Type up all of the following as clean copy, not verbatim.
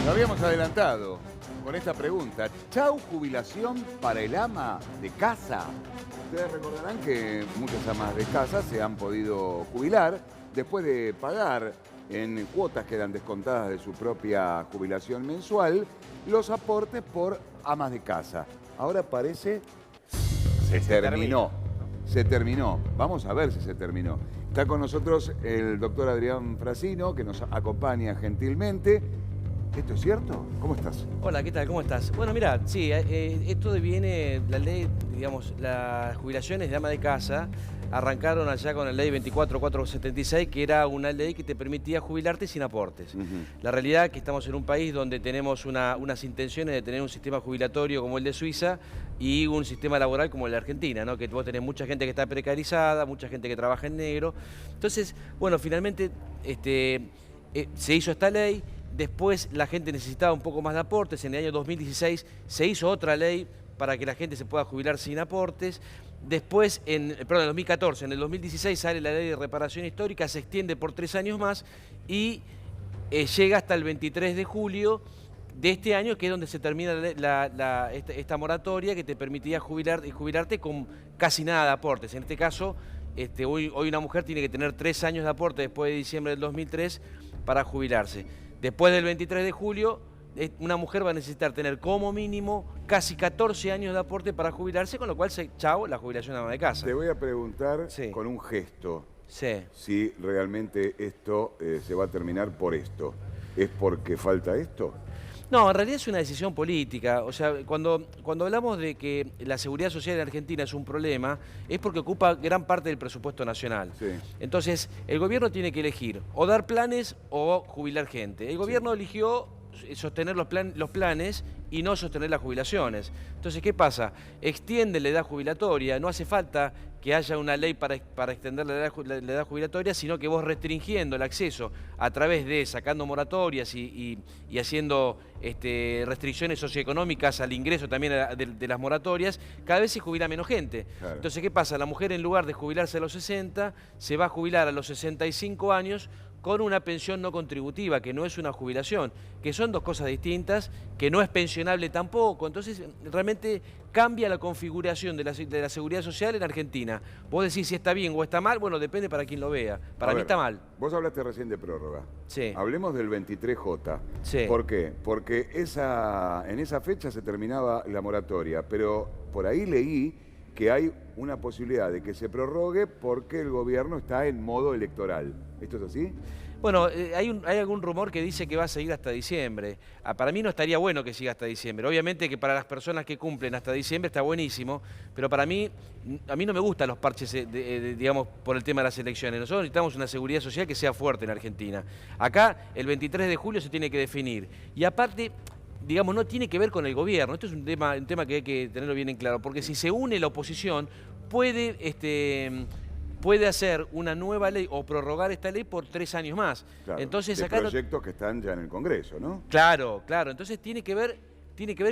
Lo habíamos adelantado con esta pregunta. ¿Chau jubilación para el ama de casa? Ustedes recordarán que muchas amas de casa se han podido jubilar después de pagar en cuotas que eran descontadas de su propia jubilación mensual los aportes por amas de casa. Ahora parece se terminó. Se terminó. Vamos a ver si se terminó. Está con nosotros el doctor Adrián Frasino, que nos acompaña gentilmente. ¿Esto es cierto? ¿Cómo estás? Hola, ¿qué tal? ¿Cómo estás? Bueno, mira, sí, esto deviene, la ley, digamos, las jubilaciones de ama de casa arrancaron allá con la ley 24476, que era una ley que te permitía jubilarte sin aportes. La realidad es que estamos en un país donde tenemos unas intenciones de tener un sistema jubilatorio como el de Suiza y un sistema laboral como el de Argentina, ¿no? Que vos tenés mucha gente que está precarizada, mucha gente que trabaja en negro. Entonces, bueno, finalmente se hizo esta ley. Después la gente necesitaba un poco más de aportes. En el año 2016 se hizo otra ley para que la gente se pueda jubilar sin aportes. Después, en el 2014, en el 2016 sale la ley de reparación histórica, se extiende por 3 años más y llega hasta el 23 de julio de este año, que es donde se termina esta moratoria que te permitía jubilarte con casi nada de aportes. En este caso, hoy una mujer tiene que tener 3 años de aporte después de diciembre del 2003 para jubilarse. Después del 23 de julio, una mujer va a necesitar tener como mínimo casi 14 años de aporte para jubilarse, con lo cual chao, la jubilación de ama de casa. Te voy a preguntar con un gesto si realmente esto se va a terminar por esto. ¿Es porque falta esto? No, en realidad es una decisión política. O sea, cuando hablamos de que la seguridad social en Argentina es un problema, es porque ocupa gran parte del presupuesto nacional. Entonces, el gobierno tiene que elegir o dar planes o jubilar gente. El gobierno eligió sostener los planes y no sostener las jubilaciones. Entonces, ¿qué pasa? Extiende la edad jubilatoria, no hace falta que haya una ley para extender la edad jubilatoria, sino que vos restringiendo el acceso a través de sacando moratorias y haciendo restricciones socioeconómicas al ingreso también de las moratorias, cada vez se jubila menos gente. Claro. Entonces, ¿qué pasa? La mujer, en lugar de jubilarse a los 60, se va a jubilar a los 65 años con una pensión no contributiva, que no es una jubilación, que son dos cosas distintas, que no es pensionable tampoco. Entonces, realmente cambia la configuración de la seguridad social en Argentina. Vos decís si está bien o está mal, bueno, depende para quien lo vea. Para mí está mal. Vos hablaste recién de prórroga. Sí. Hablemos del 23J. Sí. ¿Por qué? Porque en esa fecha se terminaba la moratoria, pero por ahí leí que hay una posibilidad de que se prorrogue porque el gobierno está en modo electoral. ¿Esto es así? Bueno, hay algún rumor que dice que va a seguir hasta diciembre. Para mí no estaría bueno que siga hasta diciembre. Obviamente que para las personas que cumplen hasta diciembre está buenísimo, pero a mí no me gustan los parches, digamos, por el tema de las elecciones. Nosotros necesitamos una seguridad social que sea fuerte en Argentina. Acá, el 23 de julio se tiene que definir. Y aparte, digamos, no tiene que ver con el gobierno. Esto es un tema que hay que tenerlo bien en claro, porque si se une la oposición, puede hacer una nueva ley o prorrogar esta ley por 3 años más. Claro, entonces, de acá proyectos que están ya en el Congreso, ¿no? Claro, claro. Entonces tiene que ver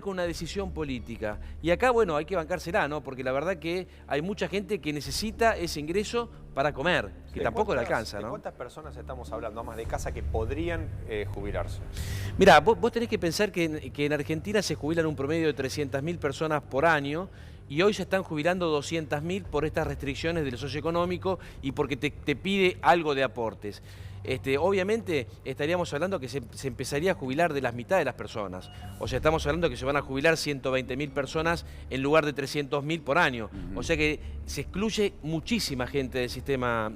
con una decisión política. Y acá, bueno, hay que bancársela, ¿no? Porque la verdad que hay mucha gente que necesita ese ingreso para comer, que tampoco le alcanza, ¿no? ¿De cuántas personas estamos hablando, amas de casa, que podrían jubilarse? Mirá, vos tenés que pensar que en Argentina se jubilan un promedio de 300.000 personas por año, y hoy se están jubilando 200.000 por estas restricciones del socioeconómico y porque te pide algo de aportes. Obviamente estaríamos hablando que se empezaría a jubilar de las mitad de las personas. O sea, estamos hablando que se van a jubilar 120.000 personas en lugar de 300.000 por año. O sea que se excluye muchísima gente del sistema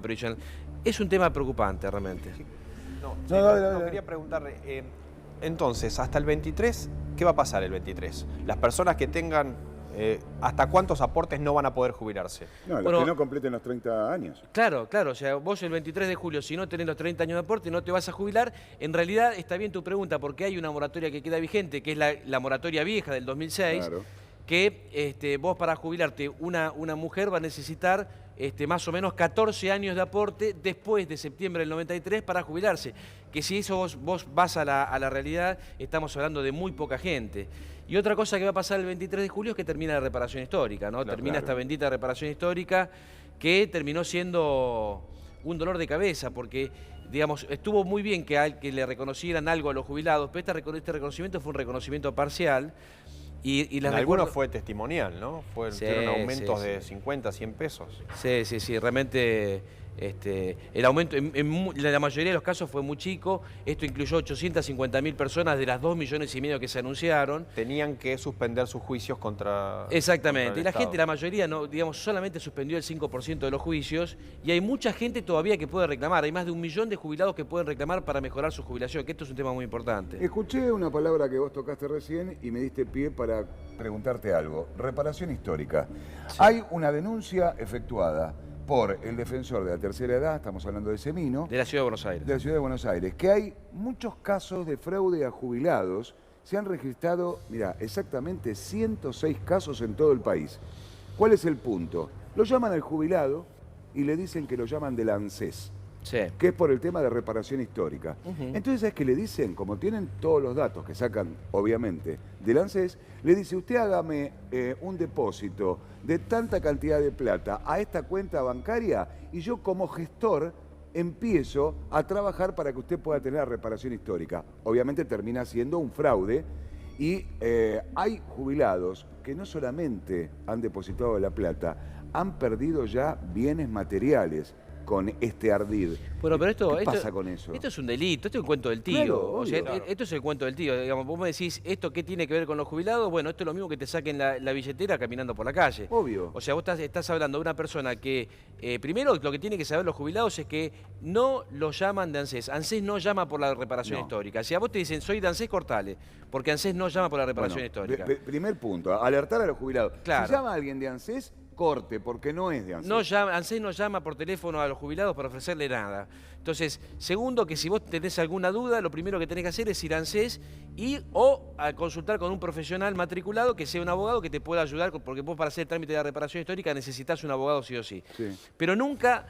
previsional. Es un tema preocupante realmente. No, quería preguntarle, entonces, hasta el 23, ¿qué va a pasar el 23? Las personas que tengan... ¿hasta cuántos aportes no van a poder jubilarse? No, los que no completen los 30 años. Claro, o sea, vos el 23 de julio, si no tenés los 30 años de aporte, no te vas a jubilar. En realidad está bien tu pregunta, porque hay una moratoria que queda vigente, que es la moratoria vieja del 2006, claro, que vos para jubilarte, una mujer va a necesitar más o menos 14 años de aporte después de septiembre del 93 para jubilarse. Que si eso vos vas a la realidad, estamos hablando de muy poca gente. Y otra cosa que va a pasar el 23 de julio es que termina la reparación histórica, ¿no? Termina esta bendita reparación histórica que terminó siendo un dolor de cabeza, porque digamos, estuvo muy bien que le reconocieran algo a los jubilados, pero este reconocimiento fue un reconocimiento parcial. Y les algunos fue testimonial, ¿no? Sí, Fueron aumentos sí, de sí. 50, 100 pesos. Sí, realmente el aumento en la mayoría de los casos fue muy chico. Esto incluyó 850.000 personas de las 2,5 millones que se anunciaron. Tenían que suspender sus juicios contra. Exactamente. Contra el Y la Estado. gente, la mayoría, no, digamos, solamente suspendió el 5% de los juicios. Y hay mucha gente todavía que puede reclamar. Hay más de 1 millón de jubilados que pueden reclamar para mejorar su jubilación, que esto es un tema muy importante. Escuché una palabra que vos tocaste recién y me diste pie para preguntarte algo. Reparación histórica. Sí. Hay una denuncia efectuada por el defensor de la tercera edad, estamos hablando de Semino, De la Ciudad de Buenos Aires. de la Ciudad de Buenos Aires, que hay muchos casos de fraude a jubilados. Se han registrado, mira, exactamente 106 casos en todo el país. ¿Cuál es el punto? Lo llaman al jubilado y le dicen que lo llaman del ANSES, Sí. que es por el tema de reparación histórica. Entonces, ¿sabes qué le dicen? Como tienen todos los datos que sacan, obviamente, del ANSES, le dice, usted hágame un depósito de tanta cantidad de plata a esta cuenta bancaria y yo como gestor empiezo a trabajar para que usted pueda tener la reparación histórica. Obviamente termina siendo un fraude y hay jubilados que no solamente han depositado la plata, han perdido ya bienes materiales con este ardid. Bueno, pero ¿Qué pasa con eso? Esto es un delito, esto es un cuento del tío. Claro, O sea, obvio. Claro. esto es el cuento del tío. Digamos, vos me decís, ¿esto qué tiene que ver con los jubilados? Bueno, esto es lo mismo que te saquen la billetera caminando por la calle. Obvio. O sea, vos estás hablando de una persona que, primero, lo que tienen que saber los jubilados es que no lo llaman de ANSES. ANSES no llama por la reparación No. histórica. Si a vos te dicen, soy de ANSES, cortale. Porque ANSES no llama por la reparación Bueno, histórica. primer punto, alertar a los jubilados. Claro. Si llama a alguien de ANSES, corte, porque no es de ANSES. ANSES no llama por teléfono a los jubilados para ofrecerle nada. Entonces, segundo, que si vos tenés alguna duda, lo primero que tenés que hacer es ir a ANSES o a consultar con un profesional matriculado que sea un abogado que te pueda ayudar, porque vos para hacer el trámite de la reparación histórica necesitas un abogado sí o sí. Sí. Pero nunca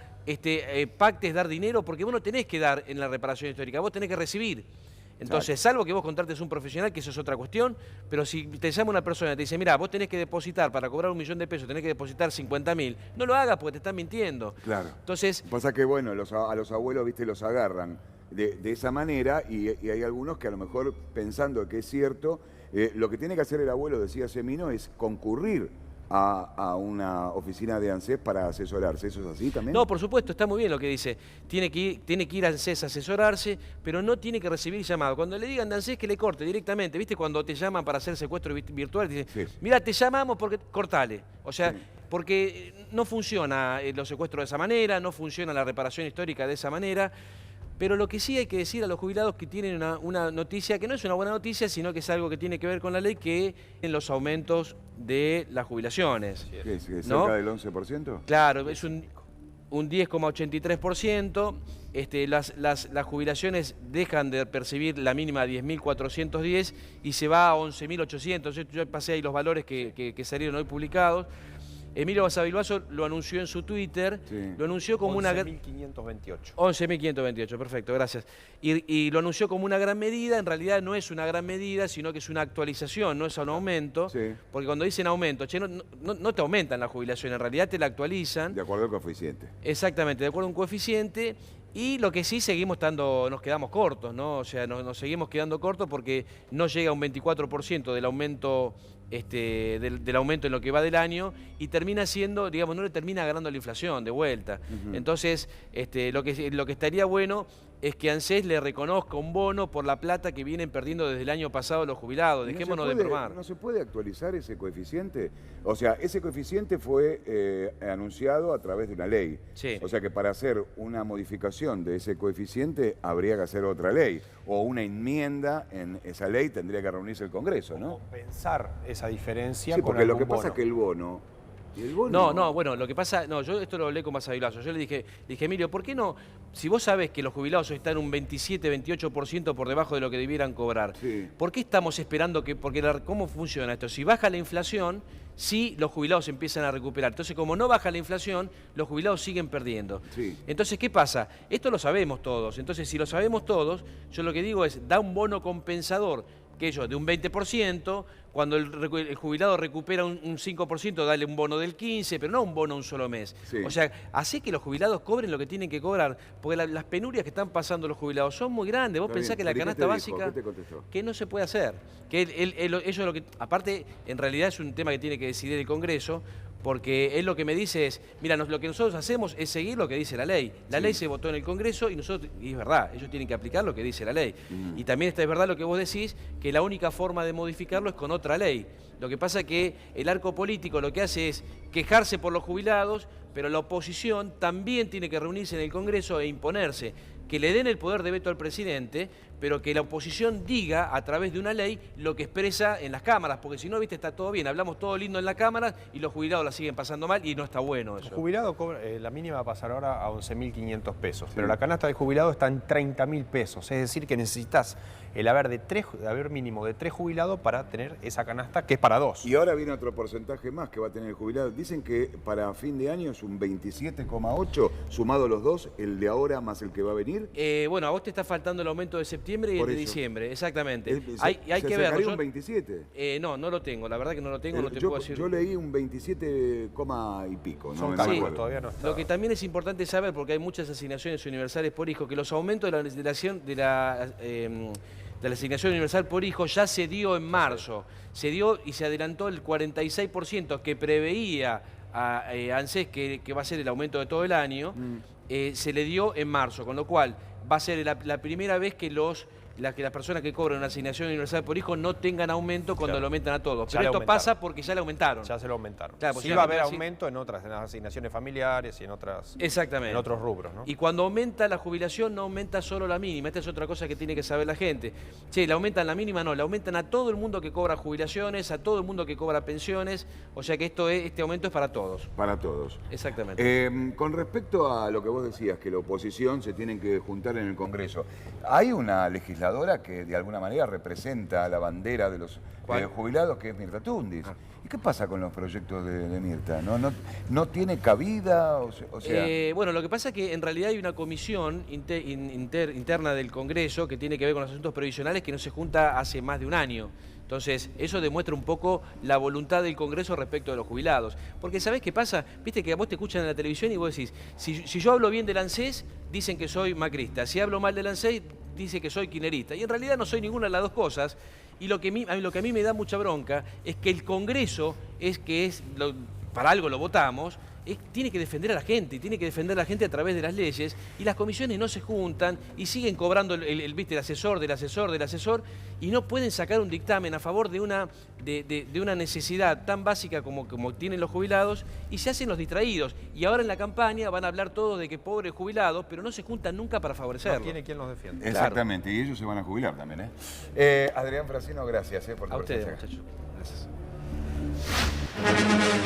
pactes dar dinero, porque vos no tenés que dar en la reparación histórica, vos tenés que recibir. Entonces, salvo que vos contrates un profesional, que eso es otra cuestión, pero si te llama una persona y te dice, mira, vos tenés que depositar, para cobrar 1 millón de pesos, tenés que depositar 50.000, no lo hagas porque te están mintiendo. Claro. Entonces, Pasa que, bueno, a los abuelos, viste, los agarran de esa manera y hay algunos que a lo mejor, pensando que es cierto, lo que tiene que hacer el abuelo, decía Semino, es concurrir a una oficina de ANSES para asesorarse. ¿Eso es así también? no, por supuesto, está muy bien lo que dice. Tiene que ir a ANSES a asesorarse, pero no tiene que recibir llamado. Cuando le digan de ANSES que le corte directamente, ¿viste? Cuando te llaman para hacer secuestro virtual, dicen, Sí. mira, te llamamos porque cortale. O sea, Sí. porque no funciona los secuestros de esa manera, no funciona la reparación histórica de esa manera. Pero lo que sí hay que decir a los jubilados que tienen una noticia, que no es una buena noticia, sino que es algo que tiene que ver con la ley, que en los aumentos de las jubilaciones. ¿Qué es? ¿Cerca ¿No? del 11%? Claro, es un 10,83%. Las jubilaciones dejan de percibir la mínima de 10.410 y se va a 11.800. Yo pasé ahí los valores que salieron hoy publicados. Emilio Basavilbaso lo anunció en su Twitter, Sí. lo anunció como una... 11.528. 11.528, perfecto, gracias. Y lo anunció como una gran medida, en realidad no es una gran medida, sino que es una actualización, no es un aumento, Sí. porque cuando dicen aumento, che, no te aumentan la jubilación, en realidad te la actualizan. De acuerdo al coeficiente. Exactamente, de acuerdo a un coeficiente. Y lo que sí seguimos nos quedamos cortos, ¿no? O sea, nos seguimos quedando cortos porque no llega a un 24% del aumento, del aumento en lo que va del año y termina siendo, digamos, no le termina ganando la inflación de vuelta. Entonces, lo que estaría bueno es que ANSES le reconozca un bono por la plata que vienen perdiendo desde el año pasado los jubilados. ¿Y Dejémonos de bromar. ¿No se puede actualizar ese coeficiente? O sea, ese coeficiente fue anunciado a través de una ley. Sí. O sea que para hacer una modificación de ese coeficiente habría que hacer otra ley. O una enmienda en esa ley tendría que reunirse el Congreso, ¿no? Compensar esa diferencia Sí, con porque lo algún que pasa bono. es que el bono... ¿y el bono? No, bueno, lo que pasa, yo esto lo hablé con Basavilbaso, yo le dije, Emilio, ¿por qué no? Si vos sabés que los jubilados están un 27, 28% por debajo de lo que debieran cobrar, Sí. ¿por qué estamos esperando cómo funciona esto? Si baja la inflación, sí los jubilados empiezan a recuperar. Entonces, como no baja la inflación, los jubilados siguen perdiendo. Sí. Entonces, ¿qué pasa? Esto lo sabemos todos. Entonces, si lo sabemos todos, yo lo que digo es, da un bono compensador que ellos de un 20%, cuando el jubilado recupera un 5%, dale un bono del 15%, pero no un bono un solo mes. Sí. O sea, así que los jubilados cobren lo que tienen que cobrar, porque las penurias que están pasando los jubilados son muy grandes. Vos Está pensás bien, que la pero ¿y qué canasta te dijo? básica, ¿Qué te contestó? que no se puede hacer. Que ellos lo que, aparte, en realidad es un tema que tiene que decidir el Congreso, porque él lo que me dice es, mira, lo que nosotros hacemos es seguir lo que dice la ley. La ley se votó en el Congreso y nosotros, y es verdad, ellos tienen que aplicar lo que dice la ley. Y también es verdad lo que vos decís, que la única forma de modificarlo es con otra ley. Lo que pasa es que el arco político lo que hace es quejarse por los jubilados, pero la oposición también tiene que reunirse en el Congreso e imponerse, que le den el poder de veto al presidente, pero que la oposición diga a través de una ley lo que expresa en las cámaras, porque si no, viste, está todo bien, hablamos todo lindo en la cámara y los jubilados la siguen pasando mal y no está bueno eso. El jubilado cobra, la mínima va a pasar ahora a 11.500 pesos, pero la canasta del jubilado está en 30.000 pesos, es decir que necesitas el haber mínimo de 3 jubilados para tener esa canasta que es para 2. Y ahora viene otro porcentaje más que va a tener el jubilado. Dicen que para fin de año es un 27,8, sumado los dos, el de ahora más el que va a venir. Bueno, a vos te está faltando el aumento de septiembre y el de diciembre, exactamente. Hay que ¿Se verlo. sacaría un 27? No lo tengo, la verdad que no lo tengo, no te puedo decir. Yo leí un 27 y pico. Son No, cálculos, todavía no está. Lo que también es importante saber, porque hay muchas asignaciones universales por hijo, que los aumentos de la asignación universal por hijo ya se dio en marzo. Se dio y se adelantó el 46% que preveía a ANSES que va a ser el aumento de todo el año, se le dio en marzo, con lo cual va a ser la primera vez que las personas que cobran una asignación universal por hijo no tengan aumento cuando lo aumentan a todos. Pero esto pasa porque ya le aumentaron. Ya se lo aumentaron. Claro, sí va a haber aumento en las asignaciones familiares y en otras. Exactamente. En otros rubros, ¿no? Y cuando aumenta la jubilación no aumenta solo la mínima. Esta es otra cosa que tiene que saber la gente. Che, ¿le aumentan la mínima? No, le aumentan a todo el mundo que cobra jubilaciones, a todo el mundo que cobra pensiones. O sea que este aumento es para todos. Para todos. Exactamente. Con respecto a lo que vos decías, que la oposición se tienen que juntar en el Congreso, ¿hay una legisladora que de alguna manera representa la bandera de los jubilados, que es Mirta Tundis? ¿Y qué pasa con los proyectos de Mirta? ¿No tiene cabida? O sea... Bueno, lo que pasa es que en realidad hay una comisión interna del Congreso que tiene que ver con los asuntos previsionales que no se junta hace más de un año. Entonces, eso demuestra un poco la voluntad del Congreso respecto de los jubilados. Porque, ¿sabés qué pasa? Viste que a vos te escuchan en la televisión y vos decís, si yo hablo bien del ANSES, dicen que soy macrista. Si hablo mal del ANSES, dice que soy kirchnerista. Y en realidad no soy ninguna de las dos cosas. Y lo que a mí me da mucha bronca es que el Congreso, para algo lo votamos, tiene que defender a la gente, y tiene que defender a la gente a través de las leyes, y las comisiones no se juntan y siguen cobrando el asesor del asesor del asesor, y no pueden sacar un dictamen a favor de una necesidad tan básica como tienen los jubilados, y se hacen los distraídos. Y ahora en la campaña van a hablar todos de que pobres jubilados, pero no se juntan nunca para favorecerlos. No tiene quien los defienda. Exactamente, y ellos se van a jubilar también. Adrián Frasino, gracias por tu A ustedes, presencia. muchachos. Gracias.